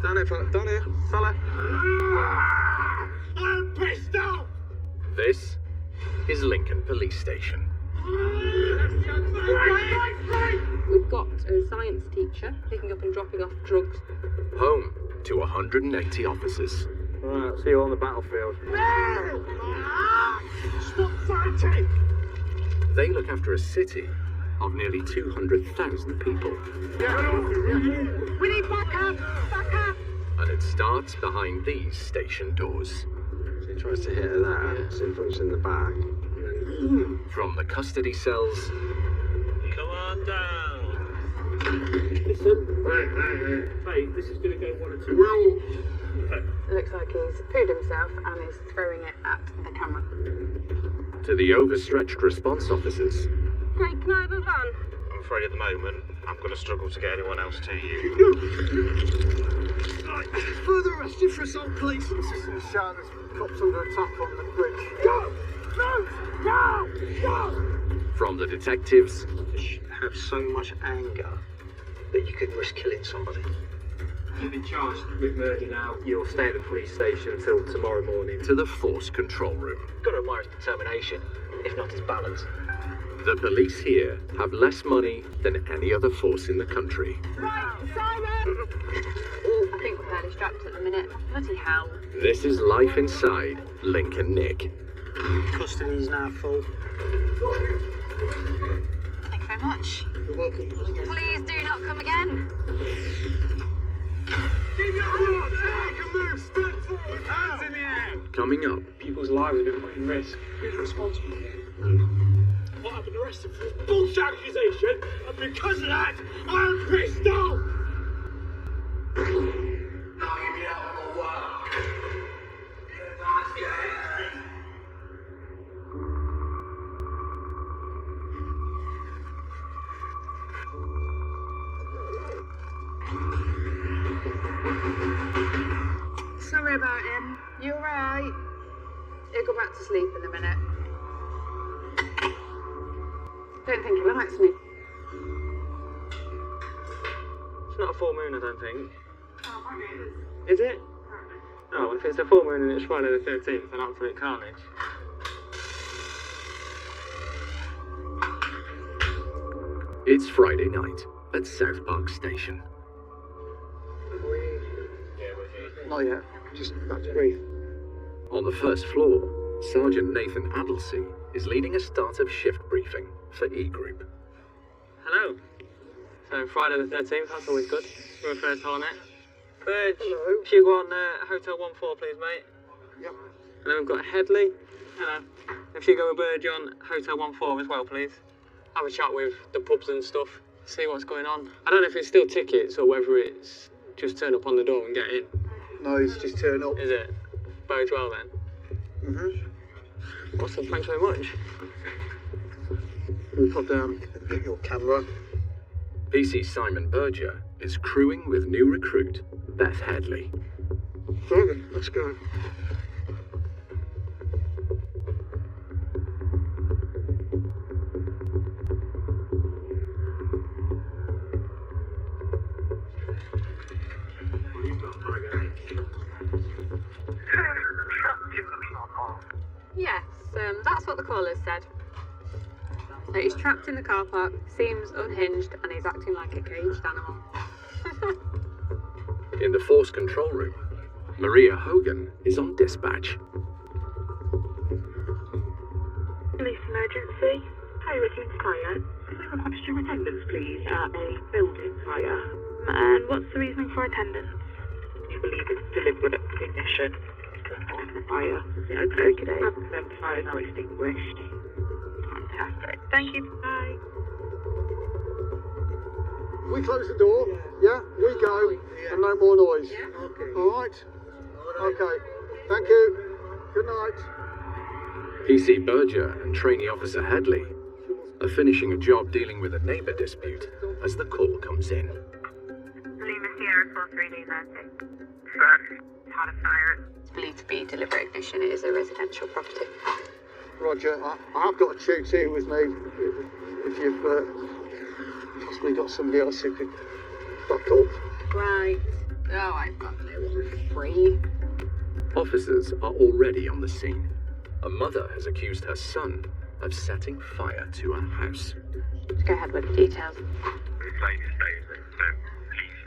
Down here, fella. Down here, fella. I'm pissed off! This is Lincoln Police Station. We've got a science teacher picking up and dropping off drugs. Home to 180 officers. Right, I'll see you on the battlefield. Stop fighting! They look after a city of nearly 200,000 people. We need backup! Backup! And it starts behind these station doors. So he tries to hit her there, so punches in the back. From the custody cells Come on down. Listen, hey, this is going to go 1 or 2 It looks like he's pooed himself and is throwing it at the camera. to the overstretched response officers. Great, can I have a van? I'm afraid at the moment, I'm going to struggle to get anyone else to you. Further arrested for assault, please. Assistant shouting, there's cops under attack on the bridge. Go! No! Go! Go! From the detectives You have so much anger that you could risk killing somebody. You've been charged with murder now. You'll stay at the police station until tomorrow morning. to the force control room. Got to admire his determination, if not his balance. The police here have less money than any other force in the country. I think we're fairly strapped at the minute. Bloody hell. This is life inside Lincoln Nick. Custody is now full. Thank you very much. You're welcome. Please do not come again. Keep your hands! Take a move! Step forward! Hands in the air! Coming up, People's lives have been put in risk. Who's responsible here? What I've been arrested for is bullshit accusation, and because of that, I'm pissed off! Sorry about him. You alright? He'll go back to sleep in a minute. Don't think he likes me. It's not a full moon, I don't think. Is it? Oh, if it's a full moon and it's Friday the 13th, then absolute carnage. it's Friday night at South Park Station. Not yet. Just about to breathe. On the first floor, Sergeant Nathan Adelsey is leading a start-up shift briefing for E Group. Hello. So Friday the 13th, that's always good. We're first on it. Burge, Hello. if you go on Hotel 14, please, mate. Yep. And then we've got Headley. Hello. If you go with Burge on Hotel 14 as well, please. Have a chat with the pubs and stuff. See what's going on. I don't know if it's still tickets or whether it's just turn up on the door and get in. No, he's just turn up. Is it? Bodes well then. Mm-hmm. Awesome, thanks very much. We'll pop down and get your camera. PC Simon Berger is crewing with new recruit Beth Headley. Right then, let's go. Yes, that's what the caller's said. So he's trapped in the car park, seems unhinged, and he's acting like a caged animal. In the force control room, Maria Hogan is on dispatch. Police emergency. Fire routine fire. Can I request your attendance, please? A building fire. And what's the reasoning for attendance? You believe it's deliberate ignition on the fire. Yeah, okay. The fire is now extinguished. Fantastic. Thank you. Bye. We close the door. Yeah, we go. And no more noise. Okay. All right. Okay. Thank you. Good night. PC Berger and trainee officer Headley are finishing a job dealing with a neighbour dispute as the call comes in. Lima Sierra 4390. Sir, had a fire. It's believed to be deliberate ignition. It is a residential property. Roger. I have got a chute here with me. If you've possibly got somebody else who could back up. Right. Oh, I've got no one free. Officers are already on the scene. A mother has accused her son of setting fire to a house. Go ahead with the details. Latest statement, no police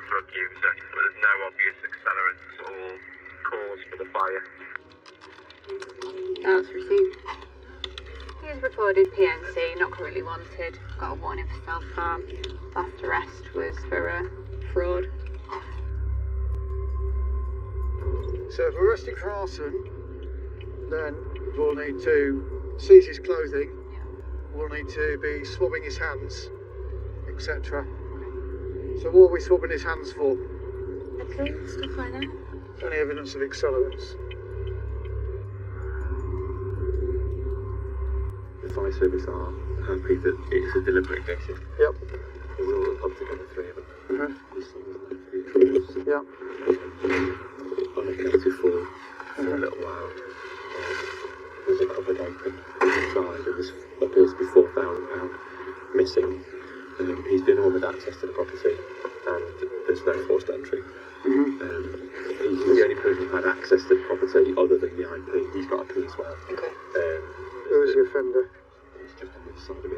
drug user, but there's no obvious accelerants or cause for the fire. That's received. He is reported PNC, not currently wanted. Got a warning for self-harm. Last arrest was for fraud. So if we're arresting for arson, then we'll need to seize his clothing, we'll need to be swabbing his hands, etc. So what are we swabbing his hands for? Okay, stuff like that. Any evidence of accelerants? The fire service are happy that it's a deliberate ignition. Yep. We're all up together, three of them. Yep. Unaccounted for a little while. There's a cupboard open inside and there appears to be £4,000 missing. He's been on with access to the property and there's no forced entry. He's the only person who had access to the property other than the IP. He's got a key as well. Okay. Who is the offender? He's just on this side of it.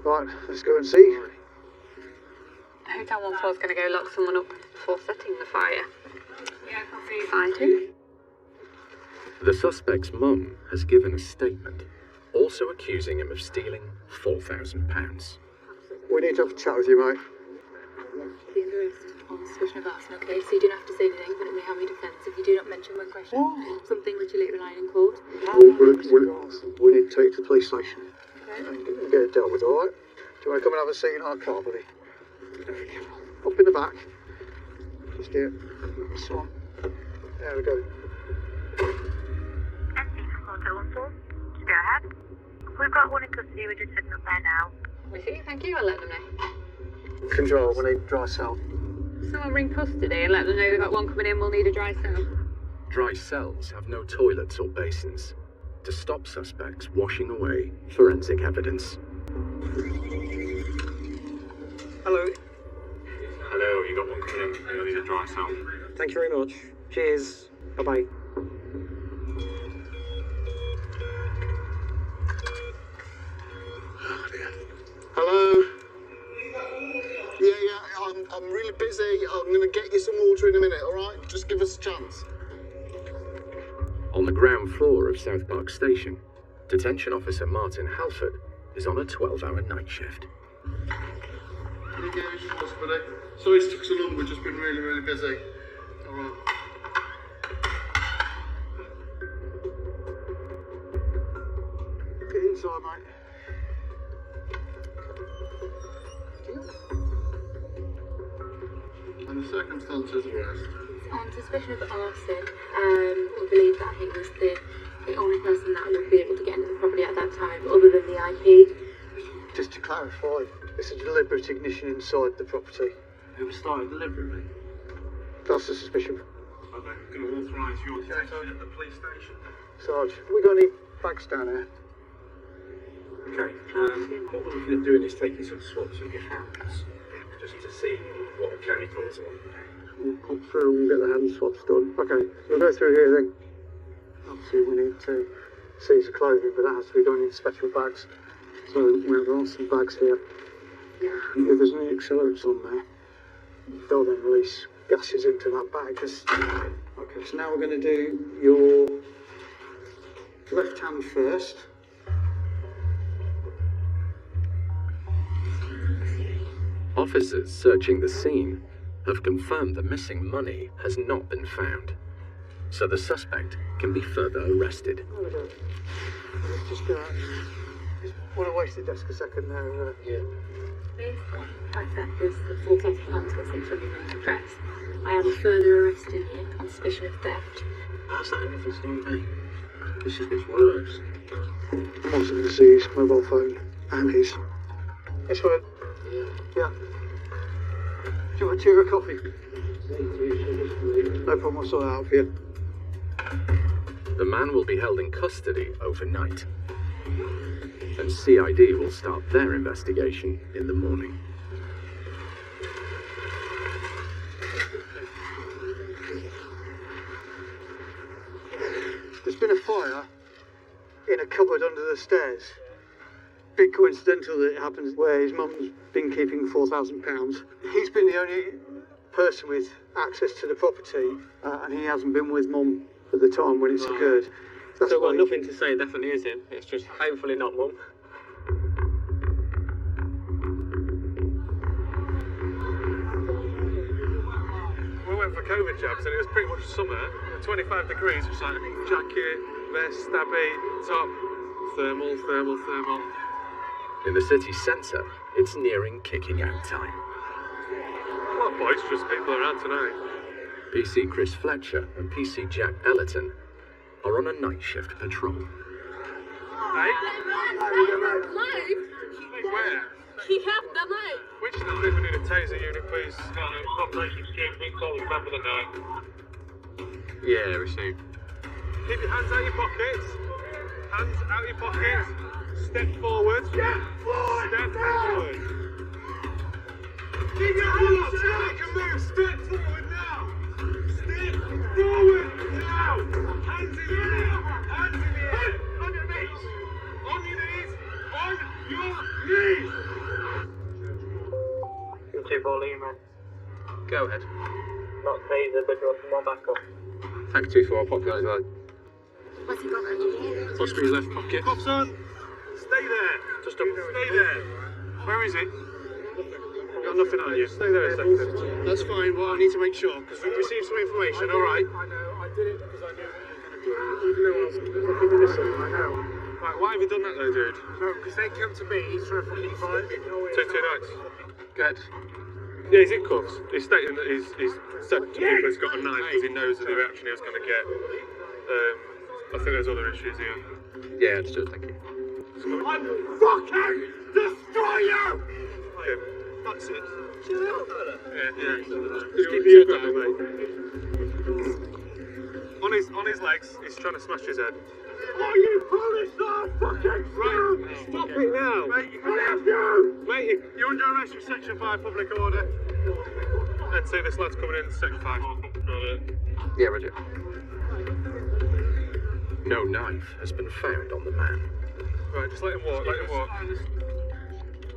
Right, let's go and see. Hotel 14 is going to go lock someone up for setting the fire. Find him. The suspect's mum has given a statement, also accusing him of stealing £4,000. We need to have a chat with you, mate. The arrest on suspicion of arson, okay? So you don't have to say anything, but it may harm your defence if you do not mention one question. Something which you later rely on in court. We need to take you to the police station Okay. and get it dealt with, alright? Do you want to come and have a seat in our car, buddy? Up in the back. Just here. This one. There we go. NC from Hotel 14. Go ahead. We've got one in custody. We're just sitting up there now. Receipt, thank you. I'll let them know. Control, we need dry cell. Someone ring custody and let them know they've got one coming in. We'll need a dry cell. Dry cells have no toilets or basins to stop suspects washing away forensic evidence. Hello. Hello, you got one coming in. You'll need a dry cell. Thank you very much. Cheers. Bye-bye. Hello? Yeah, I'm really busy. I'm going to get you some water in a minute, alright? Just give us a chance. On the ground floor of South Park Station, Detention Officer Martin Halford is on a 12-hour night shift. Buddy. Sorry it took so long, we've just been really, really busy. Alright. Get inside, mate. And the circumstances of arrest? On suspicion of arson, we believe that he was the only person that would be able to get into the property at that time, other than the IP. Just to clarify, it's a deliberate ignition inside the property. It was started deliberately. That's the suspicion. Okay, I'm going to authorise your detention at the police station. Sarge, have we got any bags down here? Okay, what we're looking at doing is taking some swabs of your hands, just to see what the chemicals are. We'll pop through and get the hand swabs done. Okay, we'll go through here then. Obviously we need to seize the clothing, but that has to be done in special bags. So we have some bags here. And if there's any accelerants on there, they'll then release gases into that bag. Okay, so now we're going to do your left hand first. Officers searching the scene have confirmed the missing money has not been found, so the suspect can be further arrested. There we go. Let's just want to waste the desk a second there. Based on the fact that there's the full case plans for 600 million press, I am further arresting him on suspicion of theft. How's that anything to do with me? This is worse. I'm also going to see his mobile phone and his. Yes, go ahead. Yeah. Do you want a tea or a coffee? No problem, I'll sort that out for you. The man will be held in custody overnight, and CID will start their investigation in the morning. fire in a cupboard under the stairs. Bit coincidental that it happens where his mum's been keeping £4,000. He's been the only person with access to the property, and he hasn't been with Mum at the time when it's occurred. That's So, why well, nothing to say, it definitely is him. It's just hopefully not Mum. We went for COVID jabs and it was pretty much summer, 25 degrees, it was like jacket, vest, stabby, top, thermal. In the city centre, it's nearing kicking out time. A lot of boisterous people around tonight. PC Chris Fletcher and PC Jack Ellerton are on a night shift patrol. Hey? Where? He have the knife. Which is the people need a taser unit, please? Operation Big Call, remember the night. Yeah, received. Keep your hands out your pockets. Hands out your pockets. Step forward. Step forward. Keep your hands up. Make a move. Step forward now. Step forward now. Hands in the air. Hands in the air. On your knees. On your knees. On your knees. 2-4 Lima. Go ahead. Not taser, but draw some more backup. Thank you for our popular guy. What's he got in here? Possibly his left pocket. Cops on. Stay there. Just stay there. Where is it? Got nothing on you. Stay there a second. That's fine. Well, I need to make sure because we've received some information. All right. I know, I did it because I knew what you were going to do. Even though I was fucking innocent, I know. Right, why have you done that though, dude? No, because they came to me for a fucking fight. Take 2 nights. Go ahead. Yeah, he's in cuffs. He's stating that he's said to people he's got a knife because he knows of the reaction he was going to get. I think there's other issues here. Yeah, understood, thank you. I'm fucking destroy you! That's it. Chill out, fella. Yeah. Just keep your head down, mate. On his legs, he's trying to smash his head. Oh, you police are fucking Right, stop it now. Mate, you're under arrest for Section 5 public order. And see this lad's coming in Section 5. Yeah, Roger. No knife has been found on the man. Right, just let him walk,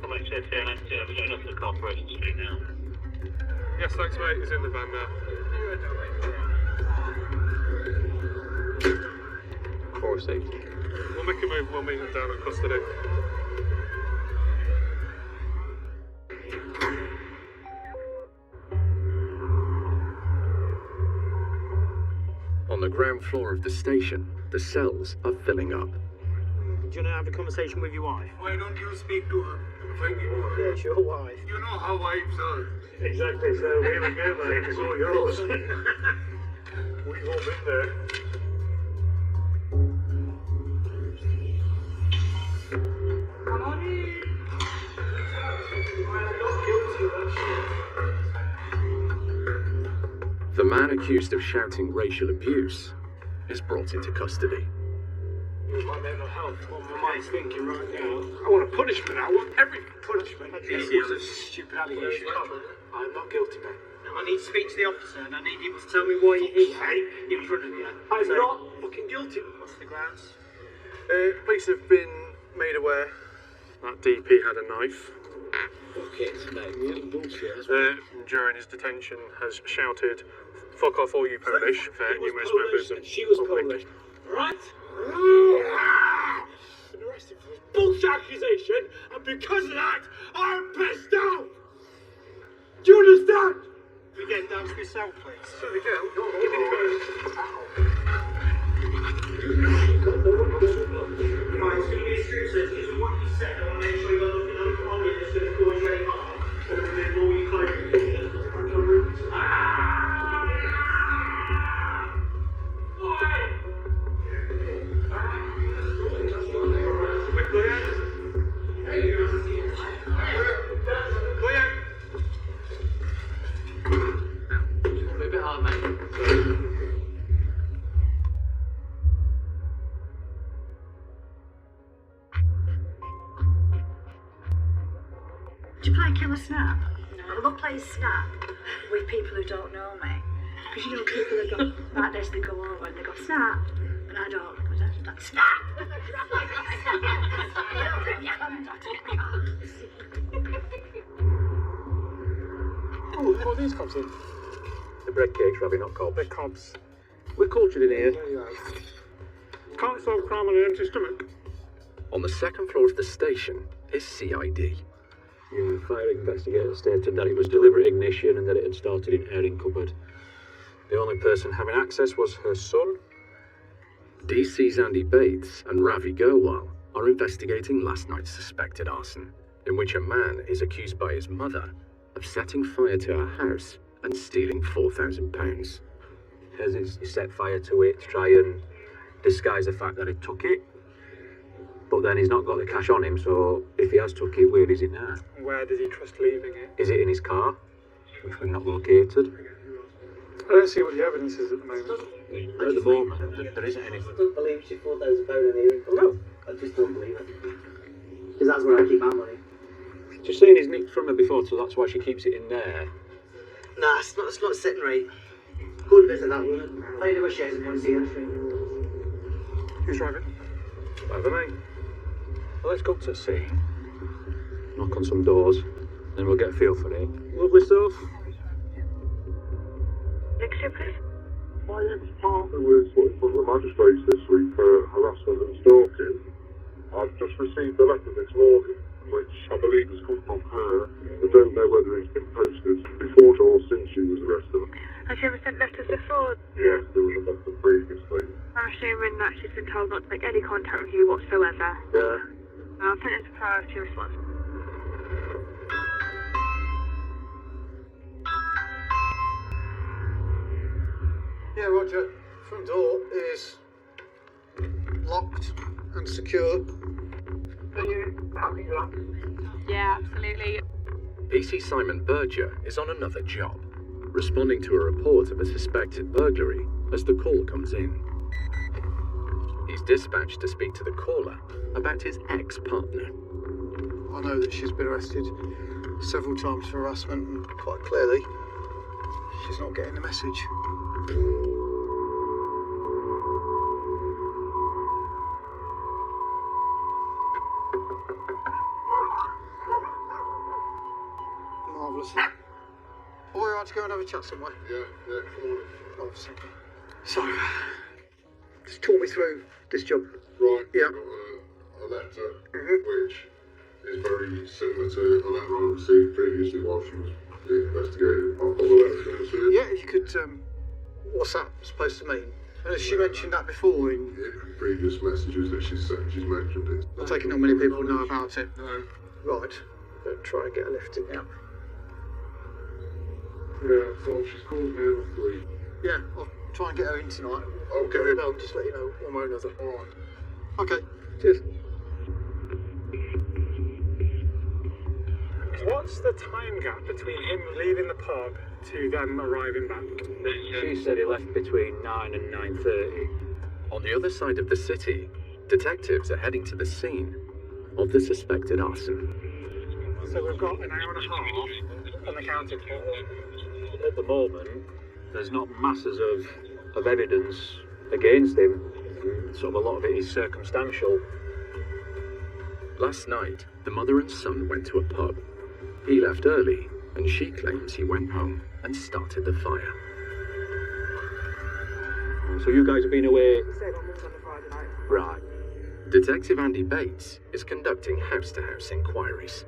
I'm actually here next to we're going up to Corporation Street now. Yes, thanks mate, he's in the van now. For safety. We'll make a move, we'll meet him down at custody. On the ground floor of the station, the cells are filling up. Do you want to have a conversation with your wife? Why don't you speak to her? Thank you. Yeah, it's your wife. You know how wives are. Exactly, so here we go mate, it's all yours. We've all been there. Come on in. I'm not guilty of that shit. The man accused of shouting racial abuse is brought into custody. My mental health, what my mind's thinking right now. I want a punishment. I want every punishment. This was a stupid allegation. I'm not guilty, man. I need to speak to the officer and I need you to tell me why you're here in front of you. I'm not fucking guilty. What's the grounds? Police have been made aware that DP had a knife. Buckets, mate. Really bullshit. During his detention has shouted, "Fuck off all you Polish," for numerous members of She was public. Polish. Right? Been arrested for this bullshit accusation, and because of that, I'm pissed off! Do you understand? We get down to your cell, please. Certainly can. Right, it's going to be a strip search. Because of what you said, I want to make sure you've got nothing on you that's going to cause you any harm. Or we're going to ignore your clothing. A bit hard, mate. Do you play Killer Snap? No. I love playing Snap with people who don't know me. Because you know people that go like this, they go over and they go Snap, and I don't. I go, Snap! Oh, what are these cobs in? The bread cakes, Robbie, not cob. They're cobs. We're cultured in here. There you are. Can't solve crime on an empty stomach. On the second floor of the station is CID. Yeah, fire investigator stated that it was deliberate ignition and that it had started in airing cupboard. The only person having access was her son. DC's Andy Bates and Ravi Gurwal are investigating last night's suspected arson, in which a man is accused by his mother of setting fire to her house and stealing £4,000. As he set fire to it to try and disguise the fact that he took it. But then he's not got the cash on him, so if he has took it, where is it now? Where does he trust leaving it? Is it in his car, which we've not located? I don't see what the evidence is at the moment. At the moment, there isn't anything. I don't believe she £4,000 in here. No, I just don't believe it. Because that's where I keep my money. Just saying he's nicked from her before, so that's why she keeps it in there. Nah, it's not sitting right. Good visit that woman. I do a shares and want to see her. Who's driving? Over me. Well, let's go up to the scene. Knock on some doors, then we'll get a feel for it. Lovely stuff. Next year, please. My ex-partner was put in front of the magistrates this week for harassment and stalking. I've just received a letter this morning, which I believe has come from her. I don't know whether it's been posted before or since she was arrested. Has she ever sent letters before? Yes, there was a letter previously. I'm assuming that she's been told not to make any contact with you whatsoever. Yeah. I'll put it as a priority response. Yeah, Roger. Front door is locked and secure. Are you happy with that? Yeah, absolutely. PC Simon Berger is on another job, responding to a report of a suspected burglary as the call comes in. He's dispatched to speak to the caller about his ex-partner. I know that she's been arrested several times for harassment, and quite clearly, she's not getting the message. Marvellous. Are we right to go and have a chat somewhere? Yeah, come on. Marvellous, thank you. So, just talk me through this job. Right, Yeah. I've got a letter, which is very similar to a letter I received previously while she was being investigated. I'll pull the letter, can you see it? Yeah, if you could, what's that supposed to mean? And has she mentioned that before in... In previous messages that she's sent, she's mentioned it. I take it not many people know about it. No. Right. But try and get her lifted now. Yeah, well, she's called me at 3. Yeah, I'll try and get her in tonight. I'll give her a bell and just let you know one way or another. Alright. Okay, cheers. What's the time gap between him leaving the pub to them arriving back? She said he left between 9 and 9:30. On the other side of the city, detectives are heading to the scene of the suspected arson. So we've got an hour and a half unaccounted for. At the moment, there's not masses of evidence against him. Sort of a lot of it is circumstantial. Last night, the mother and son went to a pub. He left early, and she claims he went home and started the fire. So you guys have been away? Right. Detective Andy Bates is conducting house-to-house inquiries.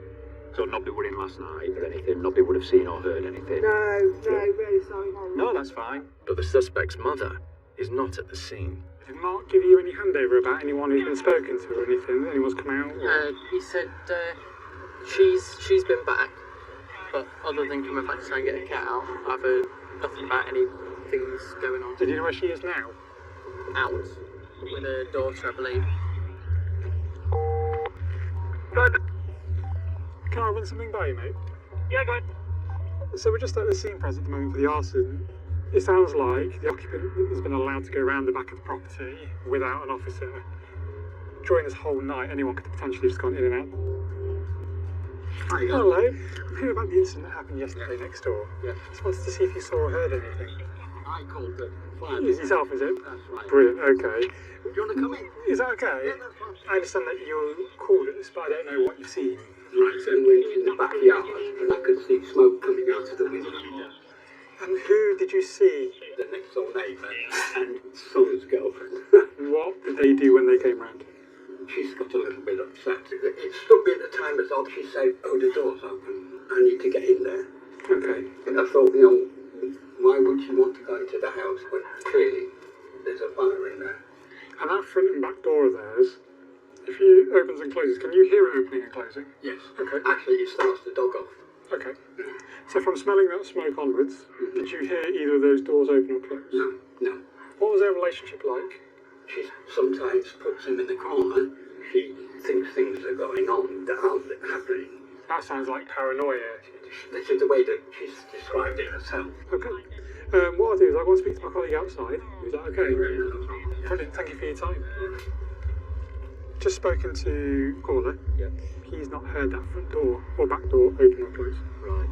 So nobody were in last night or anything? Nobody would have seen or heard anything? No, really sorry, no. No, that's fine. But the suspect's mother is not at the scene. Did Mark give you any handover about anyone who's been spoken to or anything? Anyone's come out? Or... He said she's been back, but other than coming back to try and get a cat out, I've heard nothing about any things going on. Did you know where she is now? Out with her daughter, I believe. Can I run something by you, mate? Yeah, go ahead. So we're just at the scene present at the moment for the arson. It sounds like the occupant has been allowed to go around the back of the property without an officer. During this whole night, anyone could have potentially just gone in and out. Hello. I'm hearing about the incident that happened yesterday next door. Yeah. Just wanted to see if you saw or heard anything. I called the fire. It's yourself, is it? That's right. Brilliant, okay. Do you want to come in? Is that okay? Yeah, that's fine. I understand that you called us, but I don't know what you've seen. Right, so we went in the backyard and I could see smoke coming out of the window. And who did you see? The next door neighbour and son's girlfriend. What did they do when they came round? She's got a little bit upset. It struck me at the time as odd. She said, oh, the door's open. I need to get in there. Okay. And I thought, you know, why would she want to go into the house when clearly there's a fire in there? And that front and back door of theirs, if it opens and closes, can you hear it opening and closing? Yes. Okay. Actually, it starts the dog off. Okay. So from smelling that smoke onwards, did you hear either of those doors open or close? No, no. What was their relationship like? She sometimes puts him in the corner. She thinks things are going on that aren't happening. That sounds like paranoia. This is the way that she's described it herself. Okay. What I'll do is I'll go and speak to my colleague outside. Is that okay? Brilliant. Thank you for your time. Just spoken to caller. Yeah. He's not heard that front door or back door open or close. Right.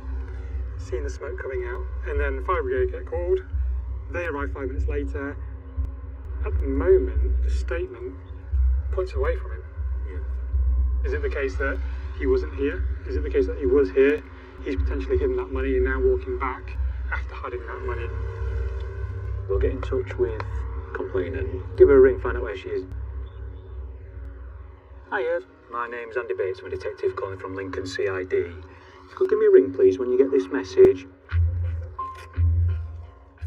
Seen the smoke coming out, and then the fire brigade get called. They arrive 5 minutes later. At the moment, the statement points away from him. Yeah. Is it the case that he wasn't here? Is it the case that he was here? He's potentially hidden that money and now walking back after hiding that money. We'll get in touch with complainant. Give her a ring, find out where she is. Hi, Ed. My name's Andy Bates. I'm a detective calling from Lincoln CID. You could give me a ring, please, when you get this message.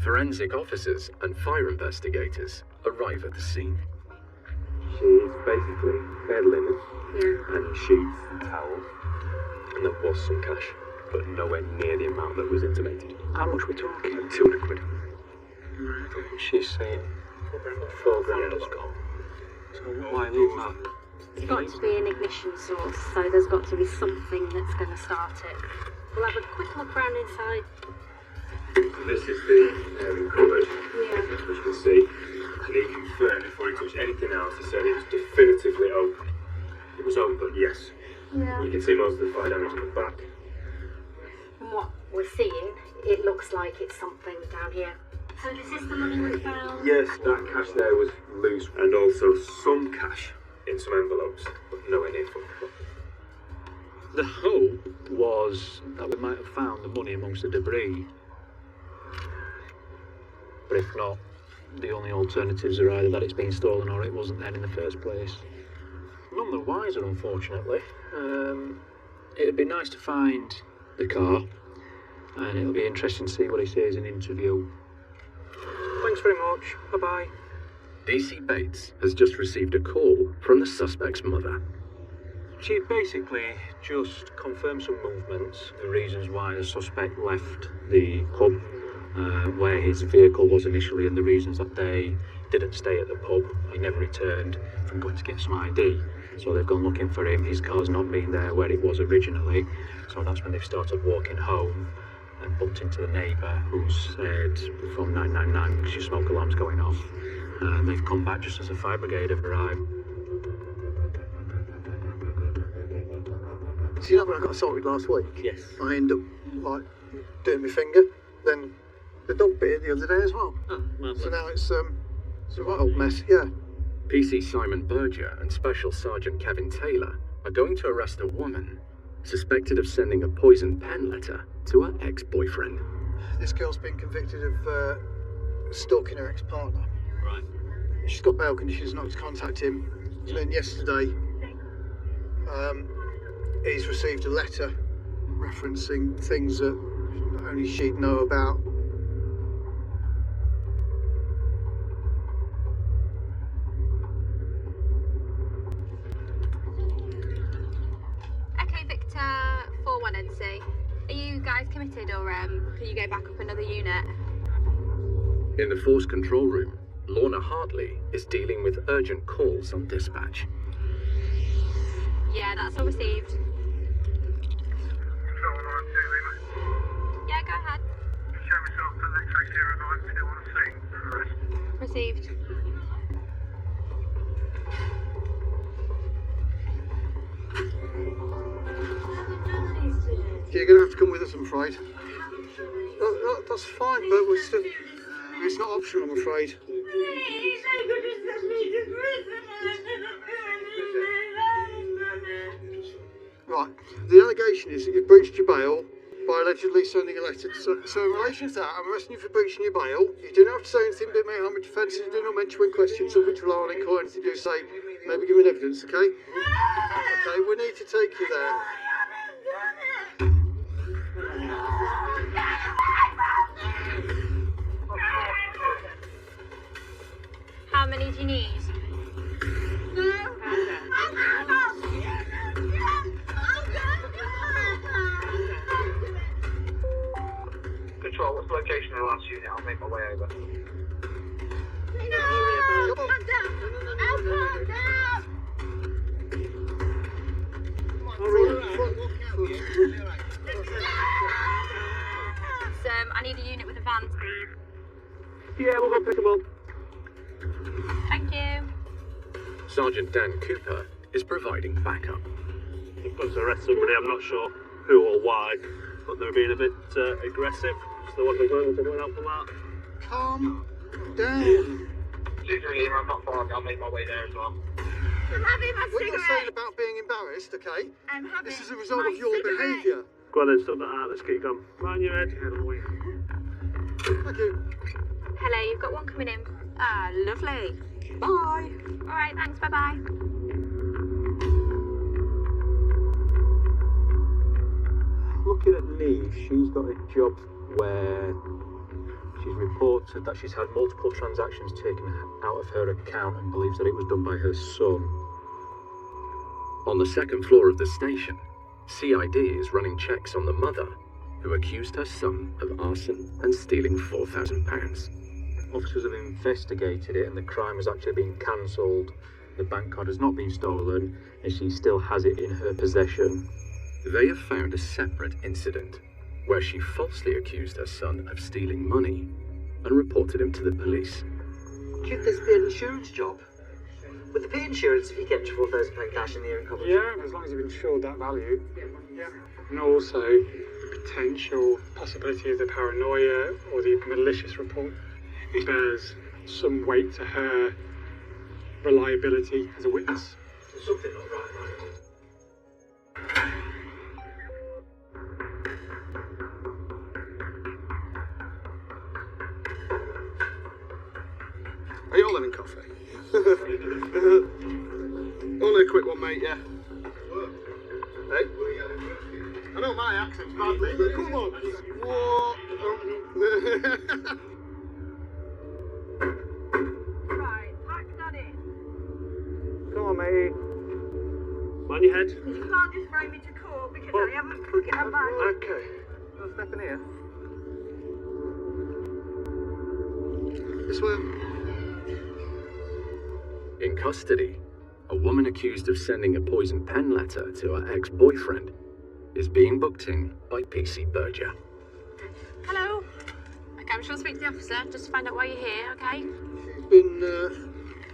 Forensic officers and fire investigators arrive at the scene. She's basically bed linen and sheets and towels. And there was some cash, but nowhere near the amount that was intimated. How much are we talking? Like 200 quid. She's saying 4 grand has gone. So why leave that? It's got to be an ignition source, so there's got to be something that's going to start it. We'll have a quick look around inside. This is the area covered, Yeah. as you can see. And he confirmed before he touched anything else, he said it was definitively open. It was open, yes. Yeah. You can see most of the fire damage on the back. From what we're seeing, it looks like it's something down here. So is this the money we found? Yes, that cash there was loose, and also some cash in some envelopes, but nowhere near full. The hope was that we might have found the money amongst the debris. But if not, the only alternatives are either that it's been stolen or it wasn't there in the first place. None the wiser, unfortunately. It'd be nice to find the car, and it'll be interesting to see what he says in interview. Thanks very much. Bye-bye. DC Bates has just received a call from the suspect's mother. She basically just confirmed some movements, the reasons why the suspect left the pub, where his vehicle was initially, and the reasons that they didn't stay at the pub. He never returned from going to get some ID. So they've gone looking for him. His car's not been there where it was originally. So that's when they've started walking home and bumped into the neighbour, who said from 999 because your smoke alarm's going off. And they've come back just as the fire brigade have arrived. So you know when I got assaulted last week? Yes. I ended up doing my finger. Then the dog bit it the other day as well. Oh, well, so now it's a right old mess. Yeah. PC Simon Berger and Special Sergeant Kevin Taylor are going to arrest a woman suspected of sending a poisoned pen letter to her ex-boyfriend. This girl's been convicted of stalking her ex-partner. Right. She's got bail conditions not to contact him. And then yesterday, he's received a letter referencing things that only she'd know about. Okay, Victor 41NC. Are you guys committed, or can you go back up another unit? In the force control room, Lorna Hartley is dealing with urgent calls on dispatch. Yeah, that's all received. Yeah, go ahead. Received. You're going to have to come with us, I'm afraid. That's fine, but we're still... It's not optional, I'm afraid. Please, they could have sent me to prison. Right, the allegation is that you've breached your bail by allegedly sending a letter. So in relation to that, I'm arresting you for breaching your bail. You don't have to say anything but may harm a defence, and you do not mention when questions of which rely on inquiry. Anything you do say, maybe give me evidence, okay? Okay, we need to take you there. How many do you need? Control, what's the location of the last unit? I'll make my way over. No! Calm down! I'll calm down! I need a unit with a van, please. Yeah, we'll go pick them up. Thank you. Sergeant Dan Cooper is providing backup. They've got to arrest somebody, I'm not sure who or why, but they're being a bit aggressive, so they want the girl to go and help them out. Calm down. Literally, I'm not far, I'll make my way there as well. I'm having my What you're saying cigarette! about being embarrassed, okay? I'm having This is a result my of your cigarette. behaviour. Go on then, stop that, let's get you gone. Right on your head, head away. Thank you. Hello, you've got one coming in. Ah, lovely. Bye. All right, thanks. Bye bye. Looking at Neve, she's got a job where she's reported that she's had multiple transactions taken out of her account and believes that it was done by her son. On the second floor of the station, CID is running checks on the mother, who accused her son of arson and stealing £4,000. Officers have investigated it and the crime has actually been cancelled. The bank card has not been stolen and she still has it in her possession. They have found a separate incident where she falsely accused her son of stealing money and reported him to the police. Could this be an insurance job? Would there be insurance if you kept your £4,000 cash in the earring cupboard? Yeah, as long as you've insured that value. Yeah. And also the potential possibility of the paranoia or the malicious report bears some weight to her reliability as a witness. There's something not right, Are you all having coffee? Only a quick one, mate, yeah. Hey? I know my accent's badly, but come on. What? Right, pack that in. Come on, mate. Mind your head. You can't just bring me to court because I haven't put it in my bag. Okay. I'll step in here. This way. In custody, a woman accused of sending a poison pen letter to her ex-boyfriend is being booked in by PC Berger. Hello. Okay, I'm just going to speak to the officer just to find out why you're here, okay? She's been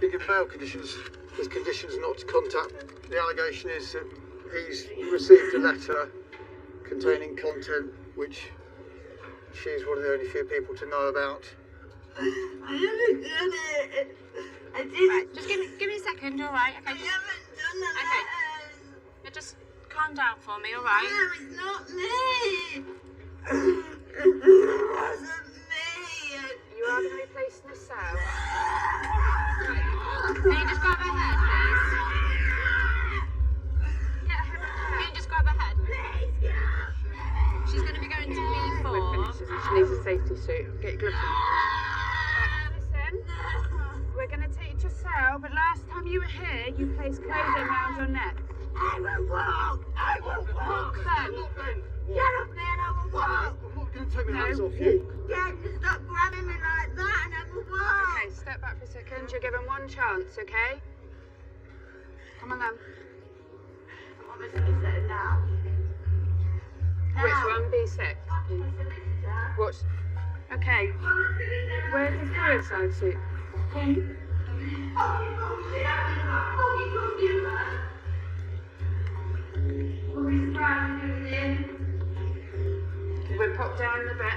given bail conditions. There's conditions not to contact. The allegation is that he's received a letter containing content which she's one of the only few people to know about. I haven't done it. I didn't. Right, just give me a second, all right? Okay. I haven't done that. Okay. Yeah, just calm down for me, all right? No, it's not me. It wasn't me. You are going to be placed in a cell. Right. Can you just grab her head, please? Get her. Can you just grab her head? She's going to be going to B4. She needs a safety suit. Get your gloves on. Right, listen. We're going to take you to cell, but last time you were here, you placed clothing around your neck. I will walk. I will walk. Then. Get up there and I will walk. I'm not going to take my hands off you. Dad, just stop grabbing me like that and I will walk. Okay, step back for a second. You're given one chance, okay? Come on then. I want my solicitor now. Which one? B6. What's... Okay. Where's his suicide suit? We'll pop down in a bit.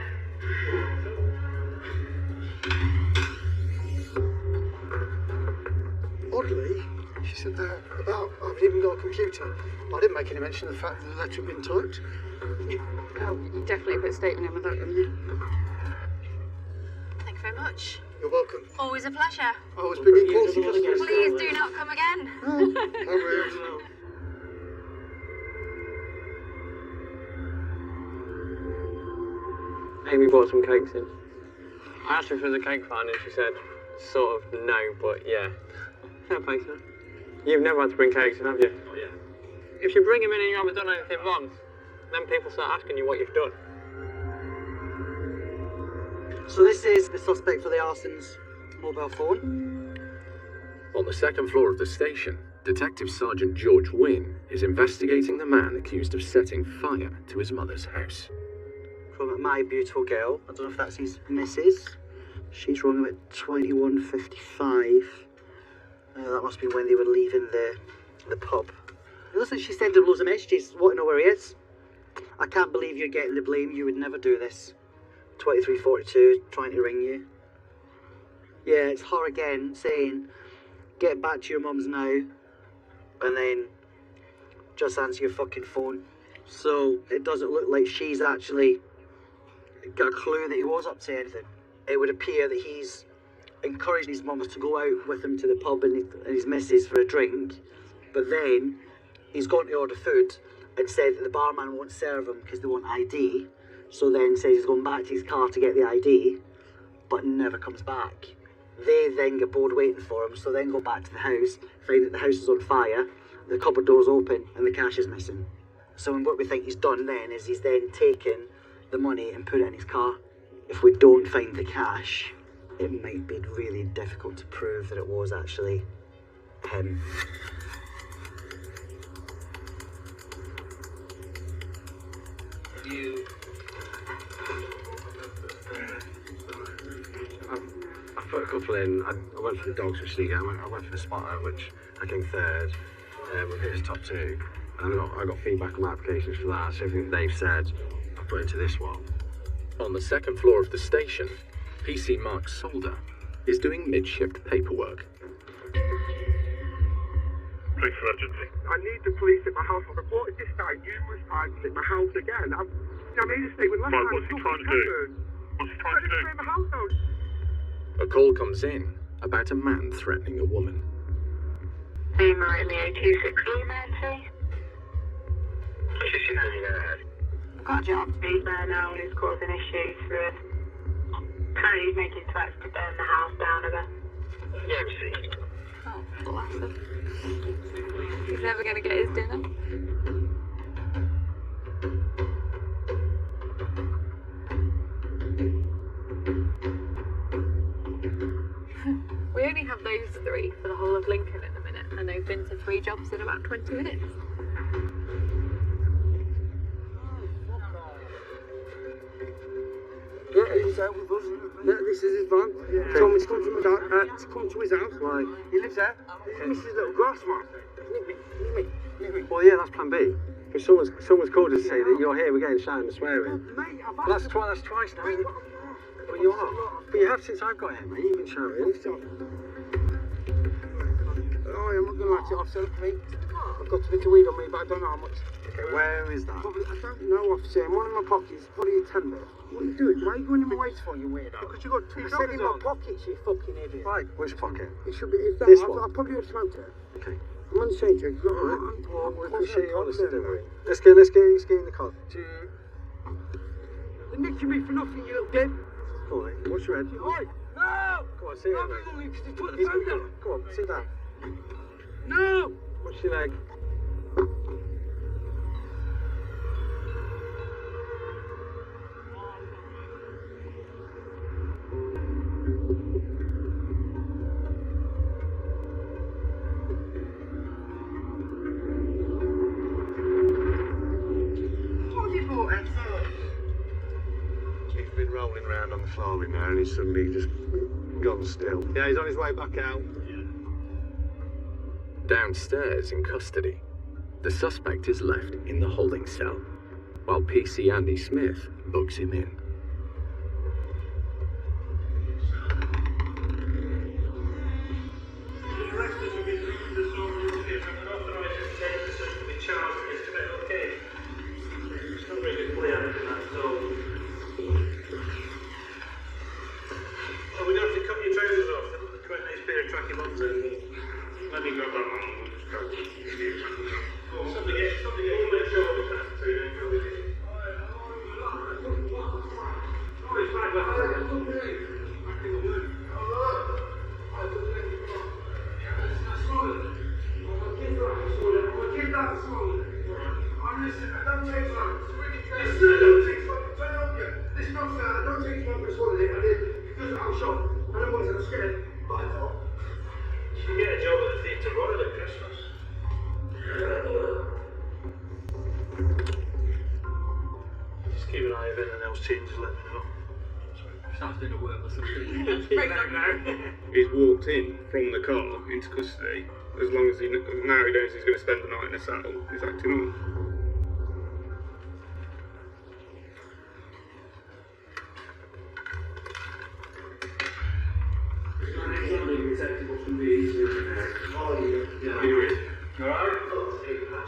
oddly, she said that about I haven't even got a computer. I didn't make any mention of the fact that the letter had been typed. Oh, you definitely put a statement in with that, didn't you? Thank you very much. You're welcome. Always a pleasure. I was bringing quality customers. Please do not come again. How rude. Amy brought some cakes in. I asked her if it was a cake fan and she said, sort of no, but yeah. Fair play, sir. You've never had to bring cakes in, have you? Oh, yeah. If you bring them in and you haven't done anything wrong, then people start asking you what you've done. So this is the suspect for the arson's mobile phone. On the second floor of the station, Detective Sergeant George Wynne is investigating the man accused of setting fire to his mother's house. From My Beautiful Girl. I don't know if that's his missus. She's running at 21:55. That must be when they were leaving the pub. It looks like she sent him loads of messages. Want to know where he is? I can't believe you're getting the blame. You would never do this. 23:42, trying to ring you. Yeah, it's her again saying, get back to your mum's now. And then just answer your fucking phone. So it doesn't look like she's actually got a clue that he was up to anything. It would appear that he's encouraged his mum to go out with him to the pub and his missus for a drink, but then he's gone to order food and said that the barman won't serve him because they want ID, so then says he's going back to his car to get the ID, but never comes back. They then get bored waiting for him, so then go back to the house, find that the house is on fire, the cupboard door's open and the cash is missing. So what we think he's done then is he's then taken the money and put it in his car. If we don't find the cash, it might be really difficult to prove that it was actually him. I put a couple in. I went for the dogs, which I went for the spotter, which I came third. We hit his top two. And I got feedback on my applications for that, so everything they've said, I put into this one. On the second floor of the station, PC Mark Solder is doing mid-shift paperwork. Police emergency. I need the police at my house. I've reported this guy numerous times at my house again. I made a statement last time. What's he trying to do? What's he trying to do? My house now. A call comes in about a man threatening a woman. Beamer in the 0260 man, please. I've got a job. He's there now and he's causing issues for us. Apparently he's making threats to burn the house down a bit. Yeah, we see. Oh, bless him. He's never going to get his dinner. We only have those three for the whole of Lincoln at the minute, and they've been to 3 jobs in about 20 minutes. Yeah, he's out with us. Yeah, this is his van. Yeah. Told me to come to my dad, to come to his house. Why? He lives there. This is little grass man. Well, yeah, that's plan B. If someone's called us to say that you're here, we're getting shouting and swearing. Mate, But that's twice now. But you are. But you have since I've got here, mate. You've been shouting. Oh, I'm not going to lie to you, officer. Look at me. I've got a bit of weed on me, but I don't know how much. Okay, where is that? Probably, I don't know, officer. In one of my pockets, probably a $10. What are you doing? Why are you going in my waist for, you weirdo? Because you got two I said in my pockets, you fucking idiot. Right, which pocket? It should be. It's that. This I've, one? I've probably got smoked it. Okay. I'm on the same drink. Well, we appreciate your honesty, don't we? Let's get in the car. They're nicking me for nothing, you little dip. Go on, what's your head? Oi! No! Come on, sit down, mate. Because he put the phone down. Come on, sit down. No! What's your leg? He's been rolling around on the floor in there and he's suddenly just gone still. Yeah, he's on his way back out. Downstairs in custody, the suspect is left in the holding cell, while PC Andy Smith bugs him in. He arrested for getting Just keep an eye if anything else changes, let me know. Starts doing a work or something. He's walked in from the car into custody. As long as now he knows he's going to spend the night in a saddle, he's acting up.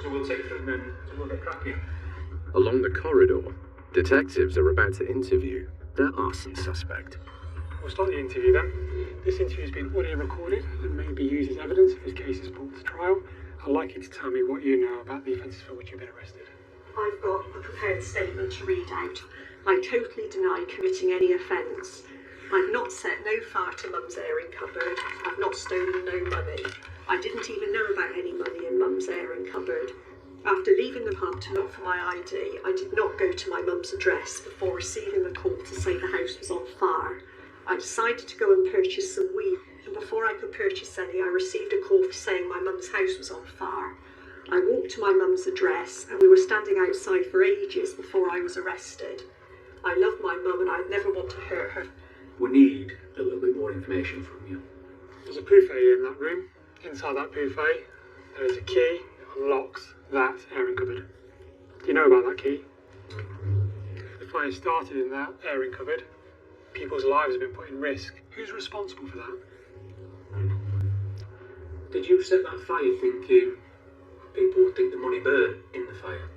So we'll take them and we'll get cracking. Along the corridor, detectives are about to interview their arson suspect. We'll start the interview then. This interview has been audio recorded and may be used as evidence if his case is brought to trial. I'd like you to tell me what you know about the offences for which you've been arrested. I've got a prepared statement to read out. I totally deny committing any offence. I've not set no fire to Mum's airing cupboard. I've not stolen no money. I didn't even know about any money in Mum's airing cupboard. After leaving the pub to look for my ID, I did not go to my mum's address before receiving a call to say the house was on fire. I decided to go and purchase some weed, and before I could purchase any, I received a call for saying my mum's house was on fire. I walked to my mum's address, and we were standing outside for ages before I was arrested. I love my mum, and I'd never want to hurt her. We need a little bit more information from you. There's a buffet in that room. Inside that buffet, there is a key that unlocks that airing cupboard. Do you know about that key? The fire started in that airing cupboard. People's lives have been put in risk. Who's responsible for that? Did you set that fire thinking people would think the money burned in the fire?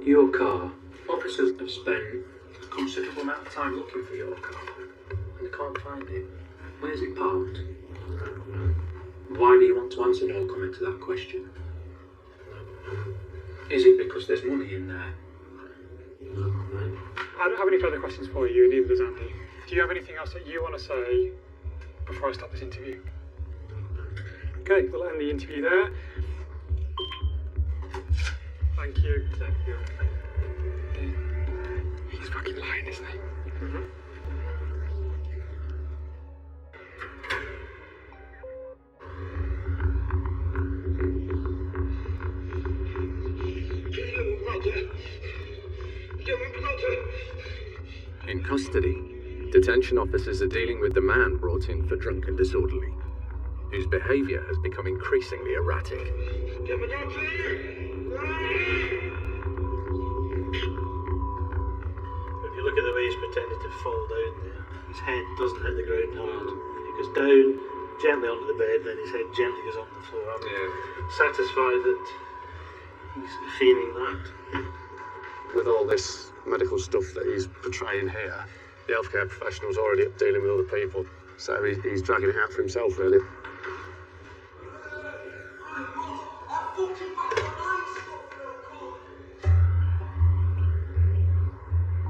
Your car. Officers have spent a considerable amount of time looking for your car, and they can't find it. Where's it parked? Why do you want to answer no comment to that question? Is it because there's money in there? I don't have any further questions for you, neither does Andy. Do you have anything else that you want to say before I stop this interview? Okay, we'll end the interview there. Thank you. Thank you. He's fucking lying, isn't he? Mm-hmm. In custody, detention officers are dealing with the man brought in for drunk and disorderly, whose behaviour has become increasingly erratic. If you look at the way he's pretending to fall down there, his head doesn't hit the ground hard. He goes down gently onto the bed, then his head gently goes on the floor. I'm satisfied that he's feigning that. With all this medical stuff that he's portraying here, the healthcare professional's already up dealing with other people, so he's dragging it out for himself, really.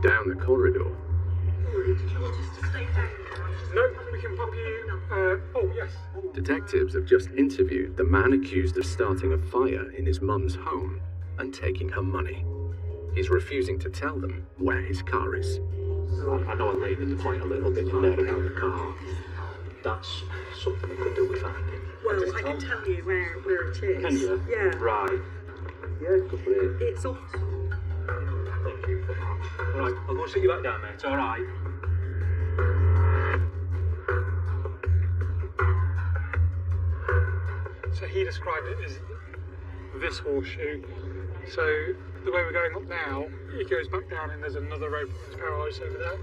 Down the corridor, No, we can pop you. Oh, yes. detectives have just interviewed the man accused of starting a fire in his mum's home and taking her money. He's refusing to tell them where his car is. I know I laboured the point a little bit in there about the car. That's something we could do with Andy. Well, I can tell you where it is. Can you? Yeah. Right. Yeah, good for it. It's off. Thank you for that. Right, I'll go sit you back down, mate. It's all right. So he described it as this horseshoe. So the way we're going up now, it goes back down and there's another rope that's parallel over there.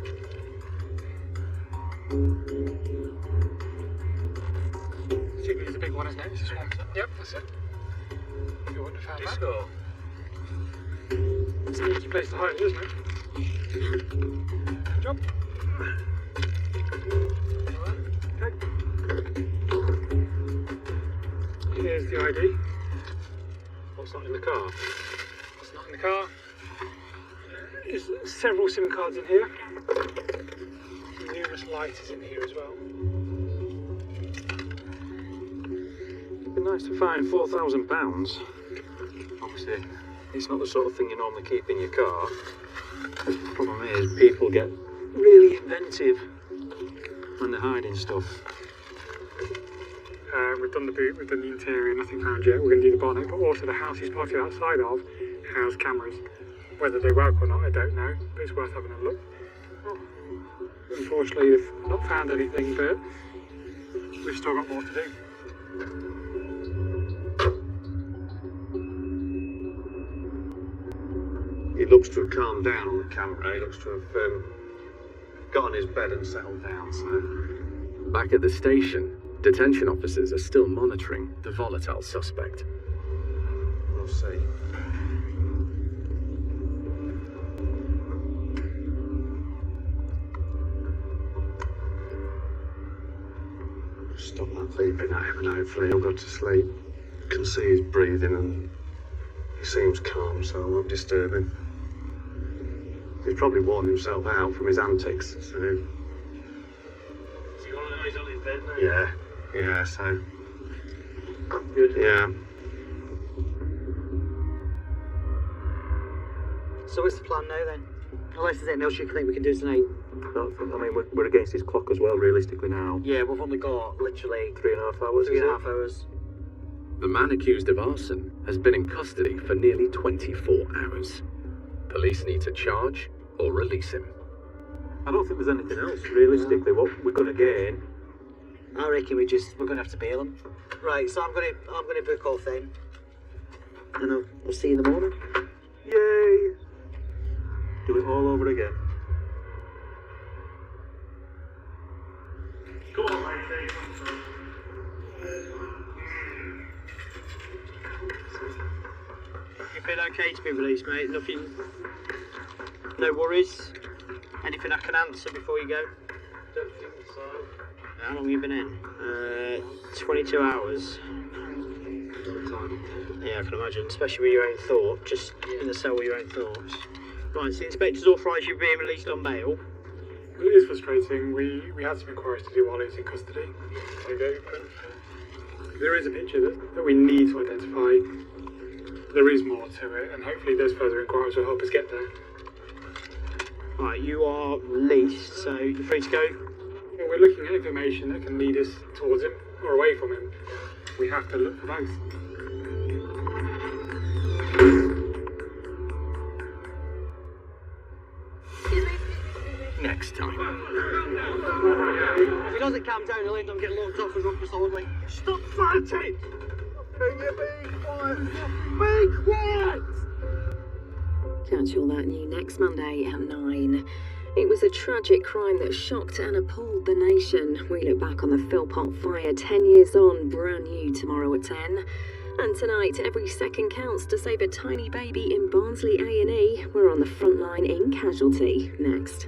Particularly the big one, isn't it? It's this one. Yep, that's it. You wouldn't have found Disco. that. Sneaky place to hide, isn't it? Good job. Okay. Here's the ID. What's not in the car? What's not in the car There's several SIM cards in here. Numerous lighters in here as well. It'd be nice to find £4,000. Obviously, it's not the sort of thing you normally keep in your car. The problem is, people get really inventive when they're hiding stuff. We've done the boot, we've done the interior, nothing found yet. We're going to do the bonnet, but also the house he's parked outside of has cameras. Whether they work or not, I don't know, but it's worth having a look. Unfortunately, they've not found anything, but we've still got more to do. He looks to have calmed down on the camera. He looks to have got on his bed and settled down, so... Back at the station, detention officers are still monitoring the volatile suspect. We'll see. Stop that beeping at him and hopefully he'll go to sleep. Can see his breathing and he seems calm, so I won't disturb him. He's probably worn himself out from his antics, so... Is he on he's on his bed now? Yeah, so... Good. Yeah. So what's the plan now then? Unless there's anything else you think we can do tonight? I mean, we're against his clock as well, realistically now. Yeah, we've only got literally 3.5 hours. 3.5 hours. The man accused of arson has been in custody for nearly 24 hours. Police need to charge or release him. I don't think there's anything else, realistically, what we're going to gain. I reckon we're going to have to bail him. Right, so I'm going to book off then. And I'll see you in the morning. Yay! Do it all over again. Come on, mate. You've been okay to be released, mate? Nothing... No worries? Anything I can answer before you go? Don't think so. How long have you been in? 22 hours. Yeah, I can imagine, especially with your own thought, just in the cell with your own thoughts. Right, so the inspector's authorised you being released on bail. It is frustrating. We had some inquiries to do while he's in custody. There is a picture that we need to identify. There is more to it, and hopefully those further inquiries will help us get there. Right, you are released, so you're free to go. Well, we're looking at information that can lead us towards him or away from him. We have to look for both. Next time. If he doesn't calm down, he'll end up getting locked off as rumpus solidly. Stop fighting! Can you be quiet? Be quiet! Catch all that new next Monday at 9. It was a tragic crime that shocked and appalled the nation. We look back on the Philpott fire 10 years on, brand new tomorrow at 10. And tonight, every second counts to save a tiny baby in Barnsley A&E. We're on the front line in Casualty. Next.